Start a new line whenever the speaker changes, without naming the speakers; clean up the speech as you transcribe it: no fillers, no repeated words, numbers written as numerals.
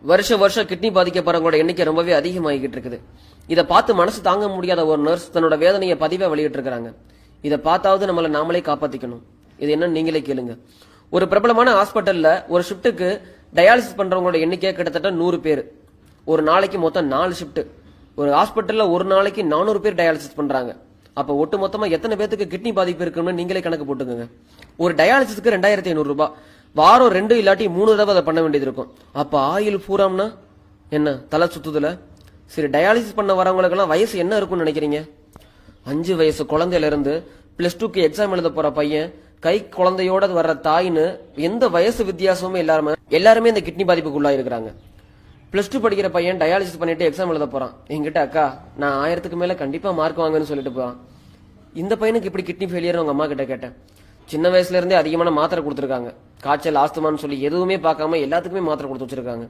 வருஷம் கிட்னி பாதிக்கப்படுறவங்களோட எண்ணிக்கை ரொம்பவே அதிகமாகிட்டு இருக்குது. இதை பார்த்து மனசு தாங்க முடியாத ஒரு நர்ஸ் தன்னோட வேதனையை பதிவா வெளியிட்டு இருக்காங்க. இதை பார்த்தாவது நம்மளை நாமளே காப்பாத்திக்கணும். இது என்ன நீங்களே கேளுங்க. ஒரு பிரபலமான ஹாஸ்பிட்டல்ல ஒரு ஷிப்டுக்கு டயாலிசிஸ் பண்றவங்களோட எண்ணிக்கை கிட்டத்தட்ட 100 பேர். ஒரு நாளைக்கு மொத்தம் 4 ஷிப்ட். ஒரு ஹாஸ்பிட்டல்ல ஒரு நாளைக்கு 400 பேர் டயாலிசிஸ் பண்றாங்க. அப்ப ஒட்டு மொத்தமா எத்தனை பேருக்கு கிட்னி பாதிப்பு இருக்குன்னு நீங்களே கணக்கு போட்டுக்கோங்க. ஒரு டயாலிசிஸ்க்கு 2500 ரூபாய். வாரம் 2 இல்லாட்டி 3 தடவை அதை பண்ண வேண்டியது இருக்கும். அப்ப ஆயில் பூராம்னா என்ன தலை சுத்துதுல. சரி, டயாலிசிஸ் பண்ண வரவங்களுக்கு எல்லாம் வயசு என்ன இருக்கும்னு நினைக்கிறீங்க? 5 வயசு குழந்தையில இருந்து +2க்கு எக்ஸாம் எழுத போற பையன், கை குழந்தையோட வர்ற தாயின்னு எந்த வயசு வித்தியாசமுமே எல்லாருமே இந்த கிட்னி பாதிப்புக்குள்ளா இருக்கிறாங்க. +2 படிக்கிற பையன் டயாலிசிஸ் பண்ணிட்டு எக்ஸாம் எழுத போறான். என்கிட்ட அக்கா நான் 1000க்கு மேல கண்டிப்பா மார்க் வாங்கன்னு சொல்லிட்டு போறான். இந்த பையனுக்கு இப்படி கிட்னி ஃபெயிலியர் உங்க அம்மா கிட்ட கேட்டேன். சின்ன வயசுல இருந்தே அதிகமான மாத்திரை கொடுத்துருக்காங்க. காய்ச்சல், ஆஸ்துமான்னு சொல்லி எதுவுமே பார்க்காம எல்லாத்துக்குமே மாத்திரை கொடுத்து வச்சிருக்காங்க.